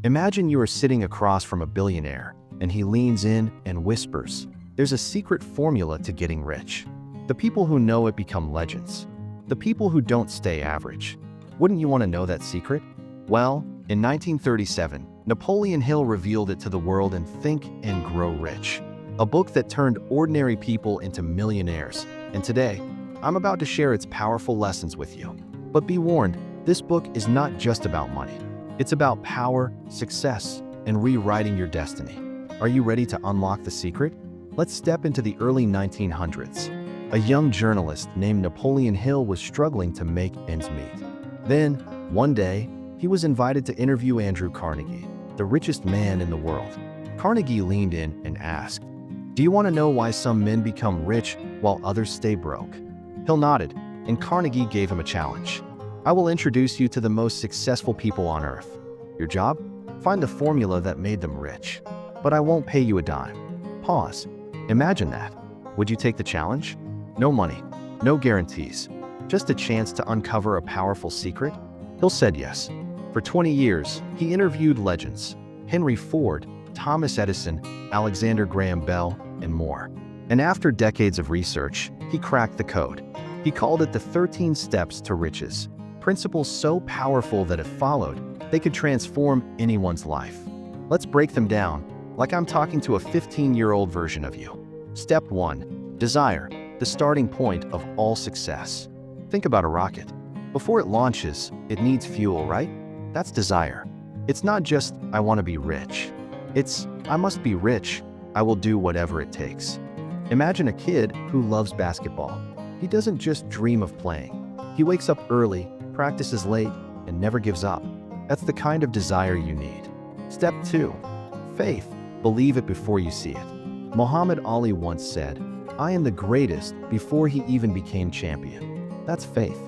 Imagine you are sitting across from a billionaire, and he leans in and whispers, "There's a secret formula to getting rich." The people who know it become legends. The people who don't stay average. Wouldn't you want to know that secret? Well, in 1937, Napoleon Hill revealed it to the world in Think and Grow Rich, a book that turned ordinary people into millionaires. And today, I'm about to share its powerful lessons with you. But be warned, this book is not just about money. It's about power, success, and rewriting your destiny. Are you ready to unlock the secret? Let's step into the early 1900s. A young journalist named Napoleon Hill was struggling to make ends meet. Then, one day, he was invited to interview Andrew Carnegie, the richest man in the world. Carnegie leaned in and asked, "Do you want to know why some men become rich while others stay broke?" Hill nodded, and Carnegie gave him a challenge. "I will introduce you to the most successful people on earth. Your job? Find the formula that made them rich. But I won't pay you a dime." Pause. Imagine that. Would you take the challenge? No money, no guarantees, just a chance to uncover a powerful secret? Hill said yes. For 20 years, he interviewed legends: Henry Ford, Thomas Edison, Alexander Graham Bell, and more. And after decades of research, he cracked the code. He called it the 13 Steps to Riches, principles so powerful that if followed, they could transform anyone's life. Let's break them down, like I'm talking to a 15-year-old version of you. Step 1. Desire, the starting point of all success. Think about a rocket. Before it launches, it needs fuel, right? That's desire. It's not just, "I want to be rich." It's, "I must be rich. I will do whatever it takes." Imagine a kid who loves basketball. He doesn't just dream of playing. He wakes up early, practices late, and never gives up. That's the kind of desire you need. Step 2. Faith. Believe it before you see it. Muhammad Ali once said, "I am the greatest," before he even became champion. That's faith.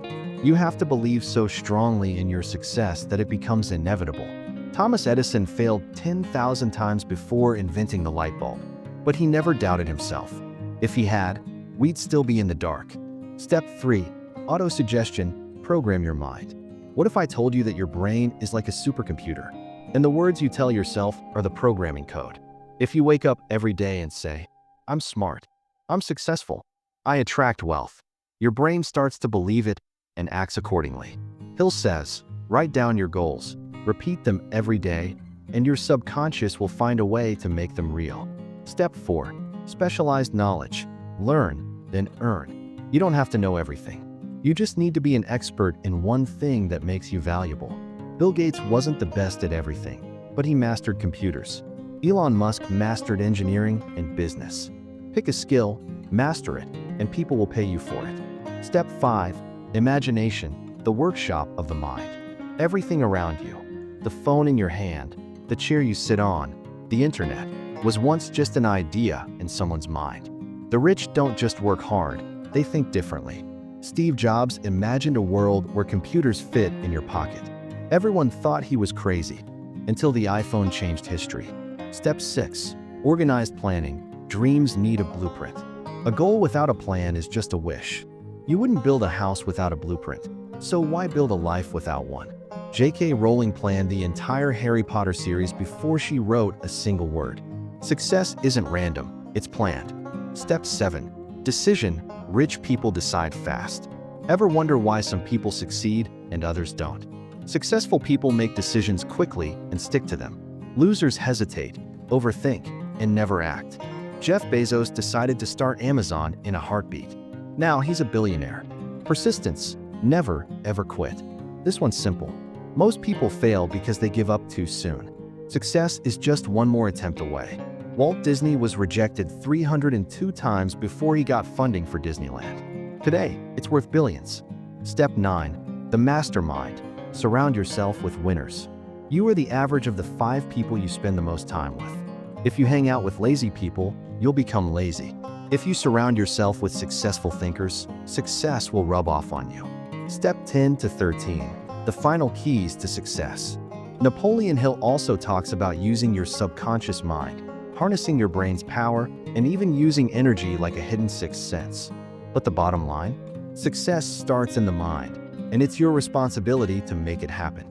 You have to believe so strongly in your success that it becomes inevitable. Thomas Edison failed 10,000 times before inventing the light bulb, but he never doubted himself. If he had, we'd still be in the dark. Step 3. Autosuggestion. Program your mind. What if I told you that your brain is like a supercomputer, and the words you tell yourself are the programming code? If you wake up every day and say, "I'm smart, I'm successful, I attract wealth," your brain starts to believe it and acts accordingly. Hill says, write down your goals, repeat them every day, and your subconscious will find a way to make them real. Step 4. Specialized knowledge. Learn, then earn. You don't have to know everything. You just need to be an expert in one thing that makes you valuable. Bill Gates wasn't the best at everything, but he mastered computers. Elon Musk mastered engineering and business. Pick a skill, master it, and people will pay you for it. Step 5. Imagination, the workshop of the mind. Everything around you, the phone in your hand, the chair you sit on, the internet, was once just an idea in someone's mind. The rich don't just work hard, they think differently. Steve Jobs imagined a world where computers fit in your pocket. Everyone thought he was crazy, until the iPhone changed history. Step 6. Organized planning. Dreams need a blueprint. A goal without a plan is just a wish. You wouldn't build a house without a blueprint, so why build a life without one? J.K. Rowling planned the entire Harry Potter series before she wrote a single word. Success isn't random, it's planned. Step 7. Decision. Rich people decide fast. Ever wonder why some people succeed and others don't? Successful people make decisions quickly and stick to them. Losers hesitate, overthink, and never act. Jeff Bezos decided to start Amazon in a heartbeat. Now he's a billionaire. Persistence. Never, ever quit. This one's simple. Most people fail because they give up too soon. Success is just one more attempt away. Walt Disney was rejected 302 times before he got funding for Disneyland. Today, it's worth billions. Step 9. The mastermind. Surround yourself with winners. You are the average of the 5 people you spend the most time with. If you hang out with lazy people, you'll become lazy. If you surround yourself with successful thinkers, success will rub off on you. Step 10 to 13. The final keys to success. Napoleon Hill also talks about using your subconscious mind, harnessing your brain's power, and even using energy like a hidden sixth sense. But the bottom line? Success starts in the mind, and it's your responsibility to make it happen.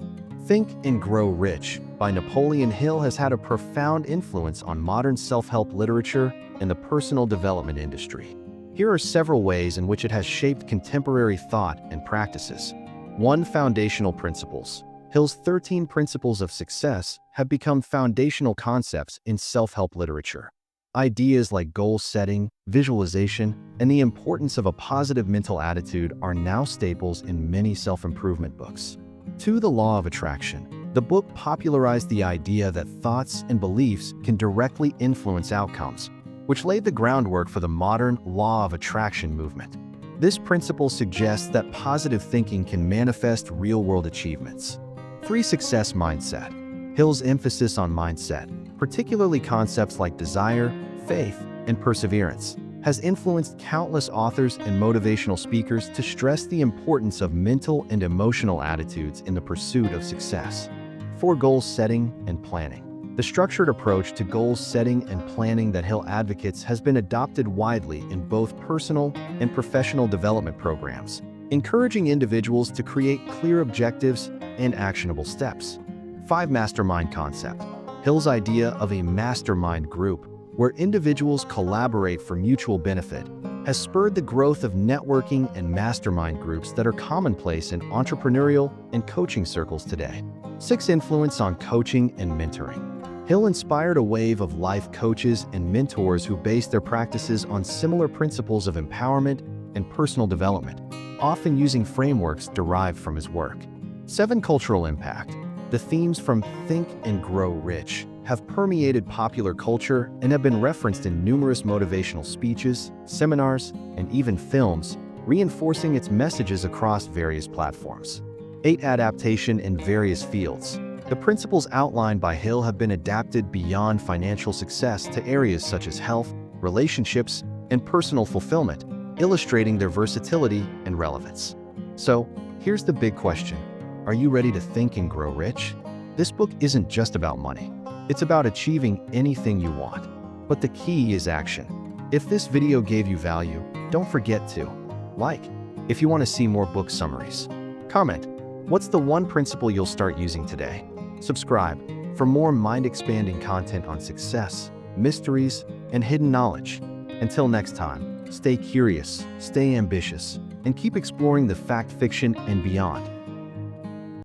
Think and Grow Rich by Napoleon Hill has had a profound influence on modern self-help literature and the personal development industry. Here are several ways in which it has shaped contemporary thought and practices. 1. Foundational principles. Hill's 13 Principles of Success have become foundational concepts in self-help literature. Ideas like goal setting, visualization, and the importance of a positive mental attitude are now staples in many self-improvement books. 2. The Law of Attraction. The book popularized the idea that thoughts and beliefs can directly influence outcomes, which laid the groundwork for the modern law of attraction movement. This principle suggests that positive thinking can manifest real-world achievements. 3. Success mindset. Hill's emphasis on mindset, particularly concepts like desire, faith, and perseverance, has influenced countless authors and motivational speakers to stress the importance of mental and emotional attitudes in the pursuit of success. 4. Goal setting and planning. The structured approach to goal setting and planning that Hill advocates has been adopted widely in both personal and professional development programs, encouraging individuals to create clear objectives and actionable steps. 5. Mastermind concept. Hill's idea of a mastermind group, where individuals collaborate for mutual benefit, has spurred the growth of networking and mastermind groups that are commonplace in entrepreneurial and coaching circles today. 6. Influence on coaching and mentoring. Hill inspired a wave of life coaches and mentors who based their practices on similar principles of empowerment and personal development, often using frameworks derived from his work. 7. Cultural impact. The themes from Think and Grow Rich have permeated popular culture and have been referenced in numerous motivational speeches, seminars, and even films, reinforcing its messages across various platforms. 8. Adaptation in various fields. The principles outlined by Hill have been adapted beyond financial success to areas such as health, relationships, and personal fulfillment, illustrating their versatility and relevance. So, here's the big question. Are you ready to think and grow rich? This book isn't just about money. It's about achieving anything you want. But the key is action. If this video gave you value, don't forget to like. If you want to see more book summaries, comment. What's the one principle you'll start using today? Subscribe for more mind-expanding content on success, mysteries, and hidden knowledge. Until next time, stay curious, stay ambitious, and keep exploring the fact, fiction, and beyond.